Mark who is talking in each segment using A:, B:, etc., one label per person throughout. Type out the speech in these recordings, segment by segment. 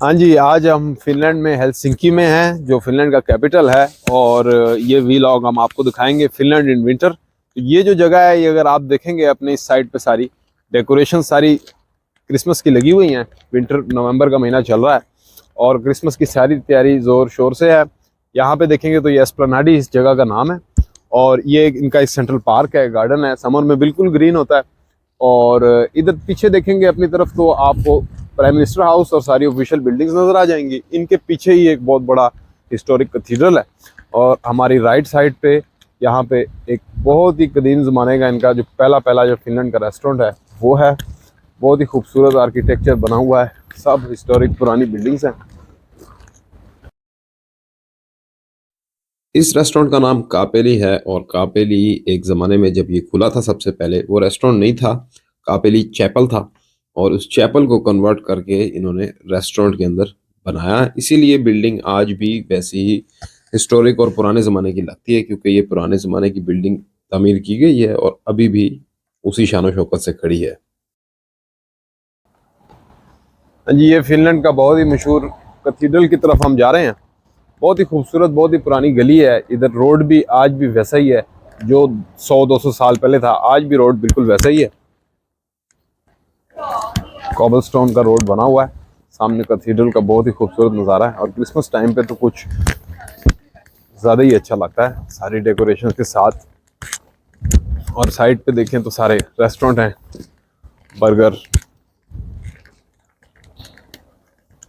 A: हाँ जी, आज हम फिनलैंड में हेलसिंकी में हैं, जो फिनलैंड का कैपिटल है। और ये वीलॉग हम आपको दिखाएंगे फिनलैंड इन विंटर। तो ये जो जगह है, ये अगर आप देखेंगे अपने इस साइड पे सारी डेकोरेशन सारी क्रिसमस की लगी हुई हैं। विंटर नवंबर का महीना चल रहा है और क्रिसमस की सारी तैयारी ज़ोर शोर से है। यहाँ पे देखेंगे तो ये एस्प्लेनाडी इस जगह का नाम है। और ये इनका एक सेंट्रल पार्क है, गार्डन है, समर में बिल्कुल ग्रीन होता है। और इधर पीछे देखेंगे अपनी तरफ तो आपको प्राइम मिनिस्टर हाउस और सारी ऑफिशियल बिल्डिंग्स नजर आ जाएंगी। इनके पीछे ही एक बहुत बड़ा हिस्टोरिक कैथीड्रल है। और हमारी राइट साइड पे यहाँ पे एक बहुत ही कदीम ज़माने का इनका जो पहला पहला जो फिनलैंड का रेस्टोरेंट है वो है। बहुत ही खूबसूरत आर्किटेक्चर बना हुआ है, सब हिस्टोरिक पुरानी बिल्डिंग्स हैं।
B: इस रेस्टोरेंट का नाम कापेली है और कापेली एक ज़माने में जब ये खुला था सबसे पहले वो रेस्टोरेंट नहीं था, कापेली चैपल था। और उस चैपल को कन्वर्ट करके इन्होंने रेस्टोरेंट के अंदर बनाया है। इसीलिए बिल्डिंग आज भी वैसी ही हिस्टोरिक और पुराने ज़माने की लगती है, क्योंकि ये पुराने ज़माने की बिल्डिंग तमीर की गई है और अभी भी उसी शान शौकत से खड़ी है।
A: हाँ जी, ये फिनलैंड का बहुत ही मशहूर कैथीड्रल की तरफ हम जा रहे हैं। बहुत ही खूबसूरत, बहुत ही पुरानी गली है। इधर रोड भी आज भी वैसा ही है जो 100-200 साल पहले था। आज भी रोड बिल्कुल वैसा ही है, कॉबलस्टोन का रोड बना हुआ है। सामने कैथीड्रल का बहुत ही खूबसूरत नज़ारा है और क्रिसमस टाइम पे तो कुछ ज़्यादा ही अच्छा लगता है सारी डेकोरेशन के साथ। और साइड पे देखें तो सारे रेस्टोरेंट हैं, बर्गर,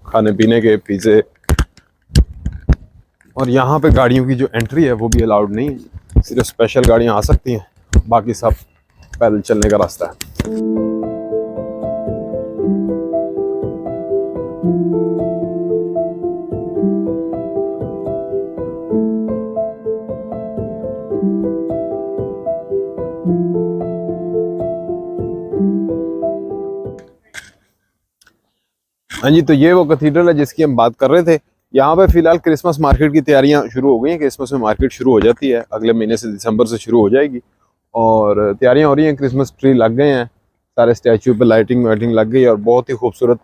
A: खाने पीने के, पिज़्ज़े। और यहाँ पे गाड़ियों की जो एंट्री है वो भी अलाउड नहीं है, सिर्फ स्पेशल गाड़ियाँ आ सकती हैं, बाकी सब पैदल चलने का रास्ता है। हाँ जी, तो ये वो कैथीड्रल है जिसकी हम बात कर रहे थे। यहाँ पे फिलहाल क्रिसमस मार्केट की तैयारियां शुरू हो गई हैं। क्रिसमस में मार्केट शुरू हो जाती है, अगले महीने से दिसंबर से शुरू हो जाएगी। और तैयारियां हो रही हैं, क्रिसमस ट्री लग गए हैं, सारे स्टैचू पे लाइटिंग वाइटिंग लग गई है और बहुत ही खूबसूरत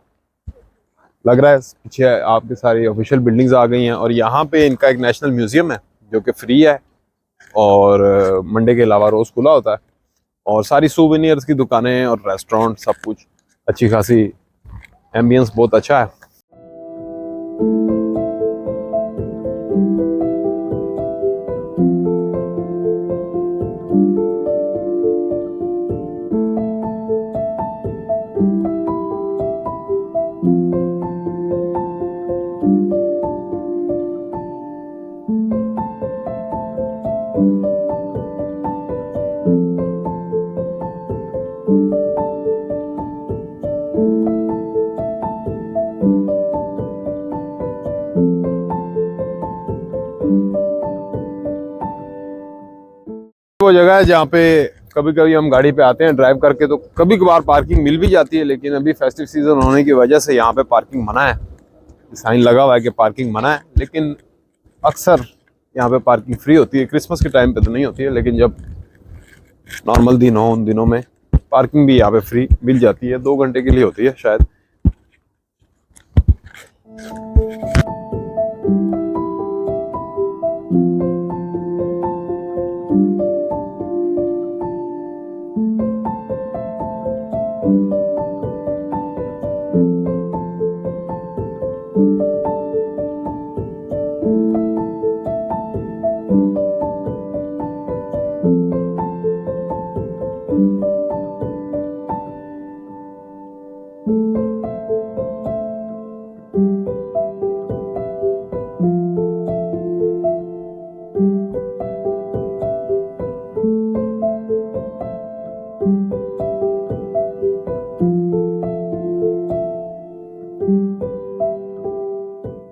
A: लग रहा है। पीछे आपकी सारी ऑफिशियल बिल्डिंग्स आ गई हैं और यहाँ पे इनका एक नेशनल म्यूजियम है जो कि फ्री है और मंडे के अलावा रोज़ खुला होता है। और सारी सोवेनियर्स की दुकानें और रेस्टोरेंट सब कुछ अच्छी खासी, एम्बियंस बहुत अच्छा है। वो जगह है जहाँ पे कभी कभी हम गाड़ी पे आते हैं ड्राइव करके, तो कभी कभार पार्किंग मिल भी जाती है, लेकिन अभी फेस्टिव सीजन होने की वजह से यहाँ पे पार्किंग मना है। साइन लगा हुआ है कि पार्किंग मना है, लेकिन अक्सर यहाँ पे पार्किंग फ्री होती है। क्रिसमस के टाइम पे तो नहीं होती है, लेकिन जब नॉर्मल दिन हो उन दिनों में पार्किंग भी यहाँ पे फ्री मिल जाती है। 2 घंटे के लिए होती है शायद।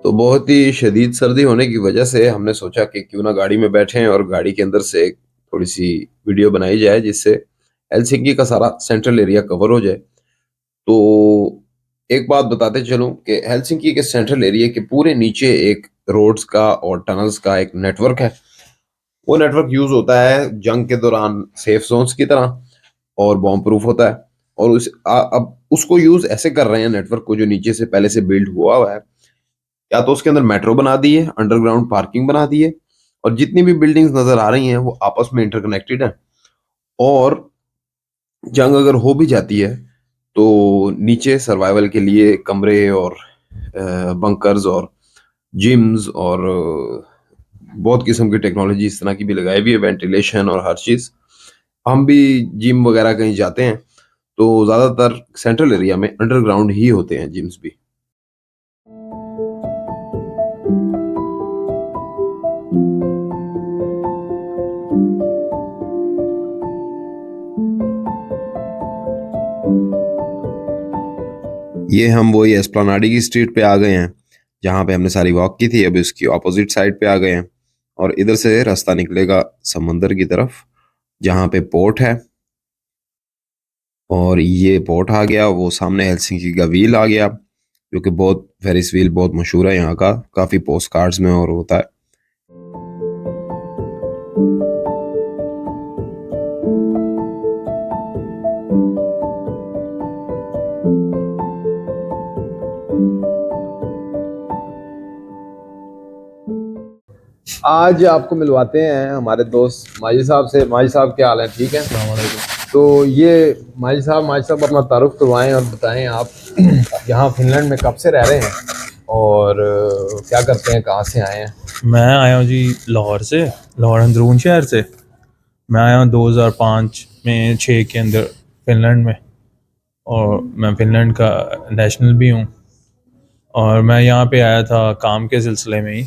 B: तो बहुत ही शदीद सर्दी होने की वजह से हमने सोचा कि क्यों ना गाड़ी में बैठें और गाड़ी के अंदर से थोड़ी सी वीडियो बनाई जाए, जिससे हेलसिंकी का सारा सेंट्रल एरिया कवर हो जाए। तो एक बात बताते चलूं कि हेलसिंकी के सेंट्रल एरिया के पूरे नीचे एक रोड्स का और टनल्स का एक नेटवर्क है। वो नेटवर्क यूज होता है जंग के दौरान सेफ जोन्स की तरह और बॉम्ब प्रूफ होता है। और अब उसको यूज ऐसे कर रहे हैं नेटवर्क को, जो नीचे से पहले से बिल्ड हुआ है, या तो उसके अंदर मेट्रो बना दी है, अंडरग्राउंड पार्किंग बना दी है, और जितनी भी बिल्डिंग्स नजर आ रही हैं वो आपस में इंटरकनेक्टेड है। और जंग अगर हो भी जाती है तो नीचे सर्वाइवल के लिए कमरे और बंकर्स और जिम्स और बहुत किस्म की टेक्नोलॉजी इस तरह की भी लगाई हुई है, वेंटिलेशन और हर चीज। हम भी जिम वगैरह कहीं जाते हैं तो ज्यादातर सेंट्रल एरिया में अंडरग्राउंड ही होते हैं जिम्स भी। ये हम वही एस्प्लानाडी की स्ट्रीट पे आ गए हैं जहाँ पे हमने सारी वॉक की थी। अभी उसकी ऑपोजिट साइड पे आ गए हैं और इधर से रास्ता निकलेगा समंदर की तरफ जहाँ पे पोर्ट है। और ये पोर्ट आ गया, वो सामने हेलसिंकी का व्हील आ गया, जो कि बहुत फेरिस व्हील बहुत मशहूर है यहाँ का, काफ़ी पोस्ट कार्ड्स में और होता है।
A: आज आपको मिलवाते हैं हमारे दोस्त माजी साहब से। माजी साहब क्या हाल है? ठीक है। तो ये माजी साहब अपना तारुफ करवाएं और बताएं आप यहाँ फिनलैंड में कब से रह रहे हैं और क्या करते हैं, कहाँ से आए हैं?
C: मैं आया हूँ जी लाहौर से, लाहौर अंदरून शहर से। मैं आया हूँ 2005 में 6 के अंदर फिनलैंड में, और मैं फिनलैंड का नेशनल भी हूँ। और मैं यहाँ पे आया था काम के सिलसिले में ही,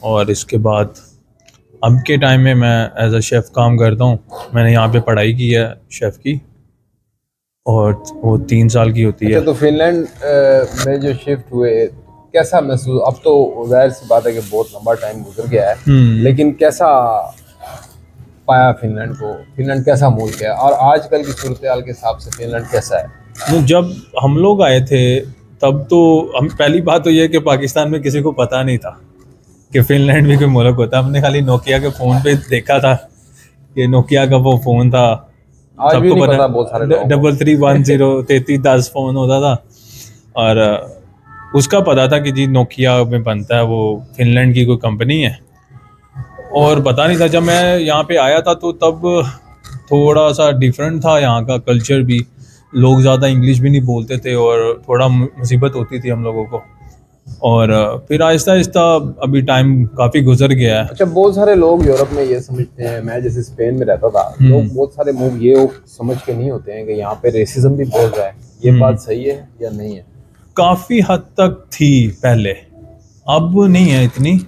C: और इसके बाद अब के टाइम में मैं एज अ शेफ़ काम करता हूँ। मैंने यहाँ पे पढ़ाई की है शेफ़ की, और वो 3 साल की होती है।
A: अच्छा, तो फिनलैंड में जो शिफ्ट हुए कैसा महसूस? अब तो जाहिर सी बात है कि बहुत लंबा टाइम गुजर गया है, लेकिन कैसा पाया फिनलैंड को? फिनलैंड कैसा मूल गया और आजकल की सूरत हाल के हिसाब से फिनलैंड कैसा है?
C: तो जब हम लोग आए थे तब तो हम, पहली बात तो ये है कि पाकिस्तान में किसी को पता नहीं था कि फिनलैंड भी कोई मुल्क होता है। हमने खाली नोकिया के फ़ोन पे देखा था कि नोकिया का वो फ़ोन था,
A: आज भी
C: सबको
A: नहीं
C: पता,
A: बहुत सारे लोगों को।
C: 3310 फ़ोन होता था, और उसका पता था कि जी नोकिया में बनता है, वो फिनलैंड की कोई कंपनी है। और पता नहीं था, जब मैं यहाँ पे आया था तो तब थोड़ा सा डिफरेंट था यहाँ का कल्चर भी। लोग ज़्यादा इंग्लिश भी नहीं बोलते थे और थोड़ा मुसीबत होती थी हम लोगों को। और फिर आहिस्ता आहिस्ता अभी टाइम काफ़ी गुजर गया है।
A: अच्छा, बहुत सारे लोग यूरोप में ये समझते हैं, मैं जैसे स्पेन में रहता था, लोग बहुत सारे मूव ये समझ के नहीं होते हैं कि यहाँ पे रेसिज्म भी बहुत रहा है। ये बात सही है या नहीं है?
C: काफ़ी हद तक थी पहले, अब नहीं है इतनी,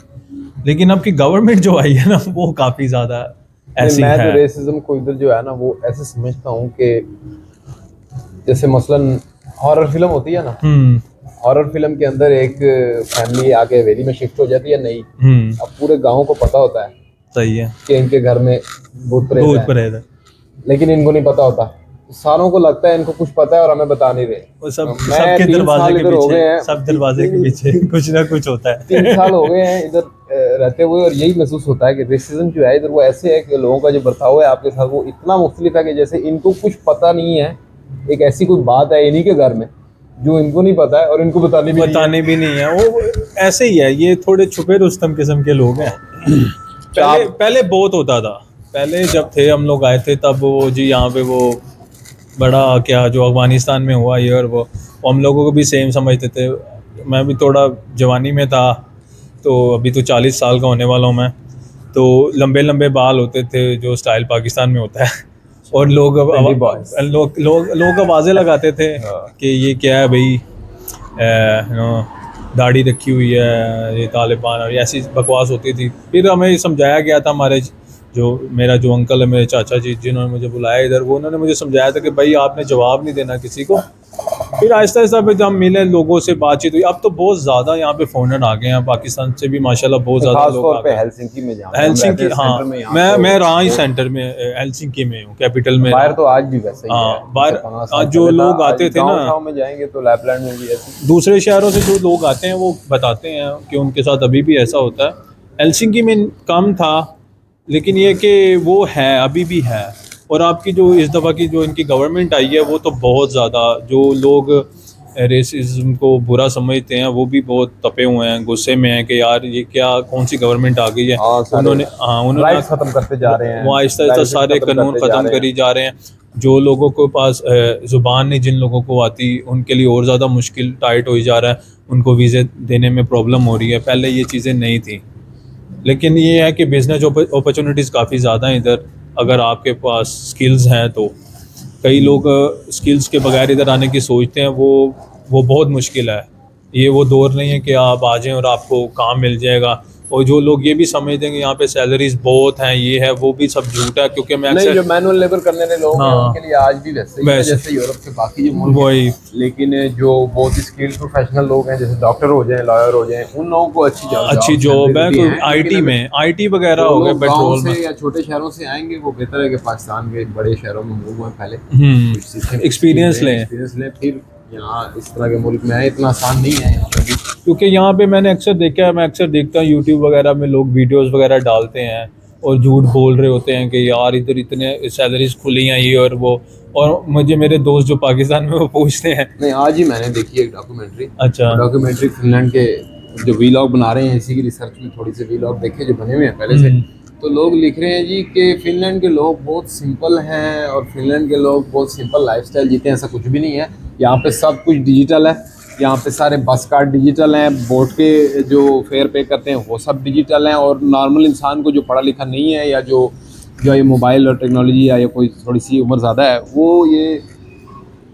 C: लेकिन अब की गवर्नमेंट जो आई है ना वो काफ़ी ज़्यादा ऐसी
A: मैं
C: है।
A: तो रेसिज्म को इधर जो है ना वो ऐसे समझता हूँ कि जैसे मसलन हॉरर फिल्म होती है ना, हॉरर फिल्म के अंदर एक फैमिली आके हवेली में शिफ्ट हो जाती है नई। अब पूरे गांव को पता होता है,
C: सही है,
A: कि इनके घर में भूत
C: भूत
A: प्रेत है,
C: है,
A: लेकिन इनको नहीं पता होता। सारों को लगता है इनको कुछ पता है और हमें बता नहीं रहे।
C: वो सब
A: मैं
C: सबके
A: 3
C: दरवाजे
A: साल
C: के
A: इधर हो गए
C: पीछे,
A: हैं,
C: सब दरवाजे के पीछे कुछ ना कुछ होता है।
A: 3 साल हो गए हैं इधर रहते हुए, और यही महसूस होता है कि रेसिज्म जो है इधर वो ऐसे है कि लोगों का जो बर्ताव है आपके साथ वो इतना मुख्तलिफ है कि जैसे इनको कुछ पता नहीं है। एक ऐसी कोई बात है इन्हीं के घर में जो इनको नहीं पता है और इनको बतानी भी
C: नहीं है। वो ऐसे ही है, ये थोड़े छुपे रुस्तम किस्म के लोग हैं। पहले बहुत होता था, पहले जब थे हम लोग आए थे तब वो जी यहाँ पे वो बड़ा क्या जो अफगानिस्तान में हुआ ये और वो हम लोगों को भी सेम समझते थे। मैं भी थोड़ा जवानी में था, तो अभी तो 40 साल का होने वाला हूँ मैं। तो लंबे लंबे बाल होते थे जो स्टाइल पाकिस्तान में होता है, और लोग आवाज़ें लगाते थे कि ये क्या है भाई, दाढ़ी रखी हुई है, ये तालिबान, और ऐसी बकवास होती थी। फिर हमें समझाया गया था, हमारे मेरा जो अंकल है, मेरे चाचा जी जिन्होंने मुझे बुलाया इधर, वो उन्होंने मुझे समझाया था कि भाई आपने जवाब नहीं देना किसी को। फिर आहिस्ता आहिस्ता जब हम मिले, लोगों से बातचीत हुई। अब तो बहुत ज़्यादा यहाँ पे फॉरेनर आ गए हैं, पाकिस्तान से भी माशाल्लाह बहुत ज़्यादा लोग आ गए।
A: हेलसिंकी में
C: हेलसिंकी, हाँ, मैं रहा ही सेंटर में, हेलसिंकी में हूँ, कैपिटल में।
A: बाहर तो आज भी वैसे ही है।
C: हाँ, बाहर जो लोग आते थे ना,
A: गाँव में जाएंगे तो लैपलैंड में भी ऐसे
C: दूसरे शहरों से जो लोग आते हैं वो बताते हैं कि उनके साथ अभी भी ऐसा होता है। हेलसिंकी में कम था, लेकिन ये कि वो है, अभी भी है। और आपकी जो इस दफ़ा की जो इनकी गवर्नमेंट आई है वो तो बहुत ज़्यादा, जो लोग रेसिज्म को बुरा समझते हैं वो भी बहुत तपे हुए हैं, गुस्से में हैं कि यार ये क्या, कौन सी गवर्नमेंट आ गई है।
A: हाँ, सारे
C: उन्होंने
A: राइट्स खत्म करते जा रहे हैं,
C: वो आहिस्ता आहिस्ता
A: प्राइवेसी
C: सारे
A: खत्म
C: कानून
A: करते जा
C: ख़त्म
A: रहे हैं।
C: करी जा रहे हैं। जो लोगों के पास ज़ुबान नहीं, जिन लोगों को आती, उनके लिए और ज़्यादा मुश्किल टाइट हो जा रहा है, उनको वीज़े देने में प्रॉब्लम हो रही है। पहले ये चीज़ें नहीं थी, लेकिन ये है कि बिज़नेस अपॉर्चुनिटीज़ काफ़ी ज़्यादा हैं इधर, अगर आपके पास स्किल्स हैं तो। कई लोग स्किल्स के बगैर इधर आने की सोचते हैं, वो बहुत मुश्किल है। ये वो दौर नहीं है कि आप आ जाएं और आपको काम मिल जाएगा। और जो लोग ये भी समझते हैं कि यहाँ पे सैलरीज बहुत हैं, ये है वो भी सब झूठ है, क्योंकि मैं
A: नहीं,
C: अक्सर
A: जो मैनुअल लेबर करने वाले लोग हैं
C: हाँ
A: उनके लिए आज भी वैसे ही है
C: वैसे
A: जैसे यूरोप के बाकी जो मुल्क हैं।
C: वही
A: लेकिन जो बहुत ही स्किल्ड प्रोफेशनल लोग हैं, जैसे डॉक्टर हो जाएं, लॉयर हो जाएं, उन लोगों को
C: अच्छी जॉब है, कोई आईटी में, आईटी वगैरह
A: जो
C: हो गए,
A: लोग गांव
C: पेट्रोल में।
A: से या छोटे शहरों से आएंगे वो बेहतर है कि पाकिस्तान के बड़े शहरों में मूव हुए पहले, कुछ सीखें,
C: एक्सपीरियंस लें,
A: एक्सपीरियंस लें, फिर यहाँ इस तरह के मुल्क में आए। इतना आसान नहीं है यहाँ पे भी।
C: क्योंकि यहाँ पे मैंने अक्सर देखा है, मैं अक्सर देखता हूँ यूट्यूब वगैरह में लोग वीडियोस वगैरह डालते हैं और झूठ बोल रहे होते हैं कि यार इधर इतने सैलरीज खुली हैं ये और वो। और मुझे मेरे दोस्त जो पाकिस्तान में वो पूछते हैं।
A: नहीं, आज ही मैंने देखी एक डॉक्यूमेंट्री।
C: अच्छा।
A: डॉक्यूमेंट्री फिनलैंड के जो वीलॉग बना रहे हैं, इसी की रिसर्च में थोड़ी से वीलॉग देखे जो बने हुए हैं पहले से। तो लोग लिख रहे हैं जी कि फिनलैंड के लोग बहुत सिंपल हैं और फिनलैंड के लोग बहुत सिंपल लाइफस्टाइल जीते हैं। ऐसा कुछ भी नहीं है। यहाँ पे सब कुछ डिजिटल है। यहाँ पे सारे बस कार्ड डिजिटल हैं, बोट के जो फेयर पे करते हैं वो सब डिजिटल हैं। और नॉर्मल इंसान को जो पढ़ा लिखा नहीं है या जो जो ये मोबाइल और टेक्नोलॉजी या कोई थोड़ी सी उम्र ज़्यादा है, वो ये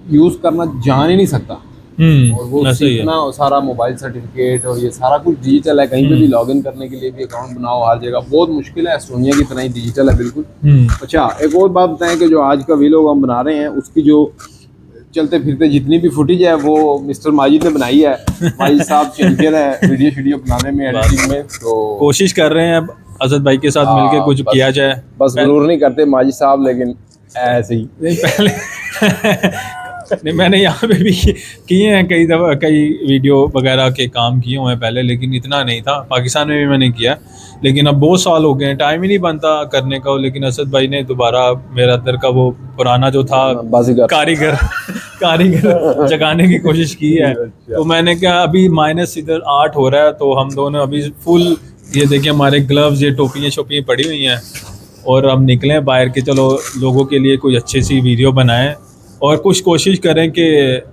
A: यूज़ करना जान ही नहीं सकता। और वो
C: ऐसा ही है।
A: सीखना और सारा मोबाइल सर्टिफिकेट और ये सारा कुछ डिजिटल है। कहीं पे भी लॉगिन करने के लिए भी अकाउंट बनाओ, हर जगह बहुत मुश्किल है। एस्टोनिया की तरह ही डिजिटल है बिल्कुल। अच्छा, एक और बात बताएं कि जो आज का वीलॉग हम बना रहे हैं उसकी जो चलते फिरते जितनी भी फुटेज है वो मिस्टर माजिद ने बनाई है। माजिद साहब चैंपियन है वीडियो बनाने में, एडिटिंग में। तो
C: कोशिश कर रहे हैं अब असद भाई के साथ मिलके कुछ किया जाए।
A: बस गुरूर नहीं करते माजिद साहब, लेकिन ऐसे ही
C: नहीं पहले नहीं, मैंने यहाँ पे भी किए हैं कई दफ़ा, कई वीडियो वगैरह के काम किए हुए हैं पहले, लेकिन इतना नहीं था। पाकिस्तान में भी मैंने किया, लेकिन अब बहुत साल हो गए हैं, टाइम ही नहीं बनता करने का। लेकिन असद भाई ने दोबारा मेरा अंदर का वो पुराना जो था
A: बाजीगर
C: कारीगर जगाने की कोशिश की है। तो मैंने कहा अभी माइनस इधर 8 हो रहा है, तो हम दोनों अभी फुल, ये देखिए हमारे ग्लव्स, ये टोपियाँ शोपियाँ पड़ी हुई हैं, और हम निकलें बाहर के, चलो लोगों के लिए कोई अच्छी सी वीडियो बनाएं और कुछ कोशिश करें कि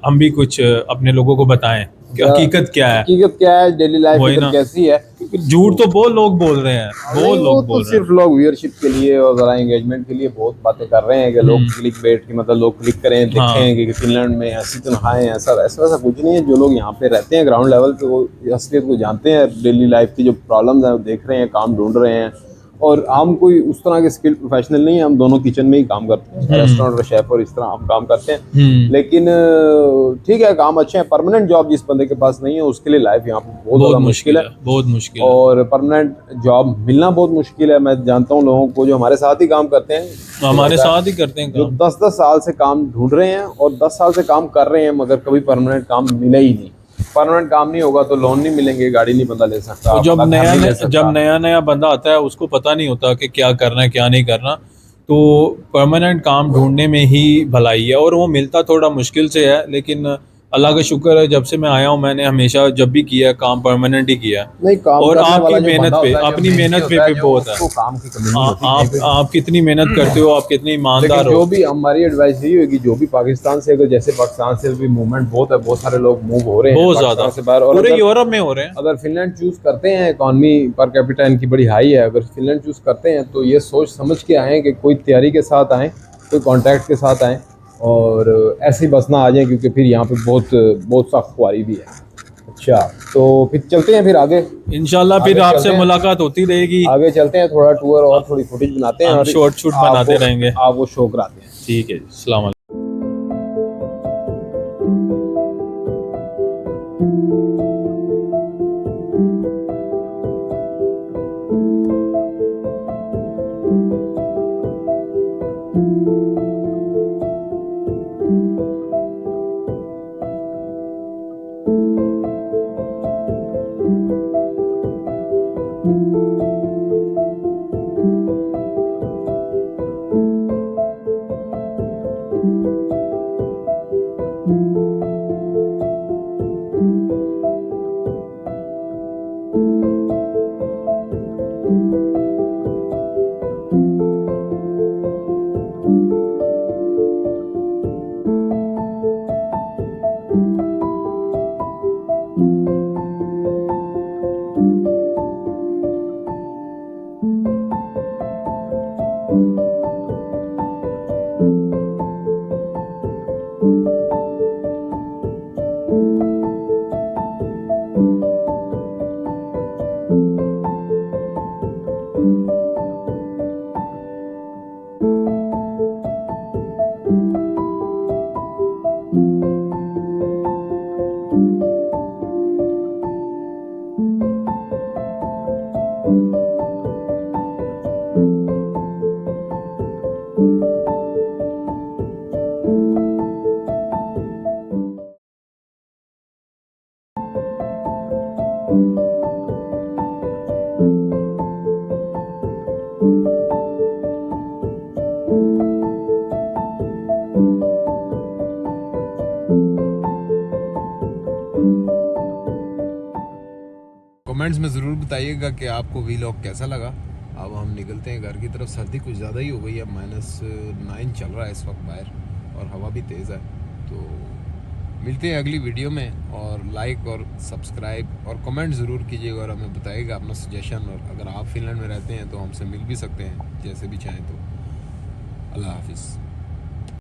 C: हम भी कुछ अपने लोगों को बताएं कि हकीकत क्या है।
A: हकीकत क्या है, डेली लाइफ
C: वही
A: इधर
C: ना।
A: कैसी है।
C: झूठ तो बहुत लोग बोल रहे हैं, बहुत
A: वो
C: लोग
A: तो
C: बोल रहे
A: सिर्फ लोग व्यूअरशिप के लिए और जरा एंगेजमेंट के लिए बहुत बातें कर रहे हैं कि लोग क्लिक बेट की, मतलब लोग क्लिक करें, देखें कि फिनलैंड में ऐसी तनख्वाहें, ऐसा वैसा कुछ नहीं है। जो लोग यहाँ पे रहते हैं ग्राउंड लेवल पे, वो असलियत को जानते हैं। डेली लाइफ की जो प्रॉब्लम्स हैं वो देख रहे हैं, काम ढूंढ रहे हैं। और हम कोई उस तरह के स्किल्ड प्रोफेशनल नहीं है, हम दोनों किचन में ही काम करते हैं, रेस्टोरेंट और शेफ और इस तरह हम काम करते हैं। लेकिन ठीक है, काम अच्छे हैं। परमानेंट जॉब जिस बंदे के पास नहीं है उसके लिए लाइफ यहाँ पे बहुत ज़्यादा मुश्किल है,
C: बहुत मुश्किल है।
A: और परमानेंट जॉब मिलना बहुत मुश्किल है। मैं जानता हूँ लोगों को जो हमारे साथ ही काम करते हैं,
C: हमारे साथ ही करते हैं
A: जो
C: काम।
A: 10-10 साल से काम ढूंढ रहे हैं और 10 साल से काम कर रहे हैं, मगर कभी परमानेंट काम मिला ही नहीं। परमानेंट काम नहीं होगा तो लोन नहीं मिलेंगे, गाड़ी नहीं बंदा ले सकता।
C: और जब
A: अपना घर नहीं ले सकता।
C: नया बंदा आता है उसको पता नहीं होता कि क्या करना है क्या नहीं करना, तो परमानेंट काम ढूंढने में ही भलाई है। और वो मिलता थोड़ा मुश्किल से है, लेकिन अल्लाह का शुक्र है, जब से मैं आया हूँ मैंने हमेशा जब भी किया है काम परमानेंट ही किया है।
A: नहीं, काम
C: और
A: करने वाला
C: आपकी
A: जो
C: मेहनत
A: बंदा
C: पे,
A: होता है, जो
C: अपनी
A: मेहनती
C: मेहनत
A: होता है,
C: पे
A: जो
C: बहुत है।
A: उसको काम की कमी नहीं होती।
C: आप कितनी मेहनत करते हो, आप कितनी ईमानदार
A: लेकिन
C: हो।
A: जो भी हमारी एडवाइस यही होगी, जो भी पाकिस्तान से, अगर जैसे पाकिस्तान से भी मूवमेंट बहुत है, बहुत सारे लोग मूव हो रहे हैं
C: बहुत
A: पाकिस्तान
C: ज्यादा
A: से बाहर। और
C: पूरे यूरोप में हो रहे हैं।
A: अगर फिनलैंड चूज करते हैं, इकॉनमी पर कैपिटा इनकी बड़ी हाई है, अगर फिनलैंड चूज करते हैं तो ये सोच समझ के आएँ कि कोई तैयारी के साथ आएँ, कोई कॉन्टैक्ट के साथ आएँ, और ऐसे ही बस ना आ जाए, क्योंकि फिर यहाँ पे बहुत सख्त खुआरी भी है। अच्छा, तो फिर चलते हैं फिर आगे
C: इंशाल्लाह फिर आपसे मुलाकात होती रहेगी।
A: आगे चलते हैं, थोड़ा टूर और थोड़ी फुटेज बनाते हैं
C: हम
A: और
C: शॉर्ट शूट बनाते रहेंगे।
A: आप वो शो कराते हैं।
C: ठीक है जी, अस्सलाम वालेकुम।
B: कमेंट्स में ज़रूर बताइएगा कि आपको वीलॉग कैसा लगा। अब हम निकलते हैं घर की तरफ। सर्दी कुछ ज़्यादा ही हो गई है, -9 चल रहा है इस वक्त बाहर और हवा भी तेज़ है। तो मिलते हैं अगली वीडियो में, और लाइक और सब्सक्राइब और कमेंट ज़रूर कीजिएगा और हमें बताइएगा अपना सजेशन। और अगर आप फिनलैंड में रहते हैं तो हमसे मिल भी सकते हैं जैसे भी चाहें। तो अल्लाह हाफिज़।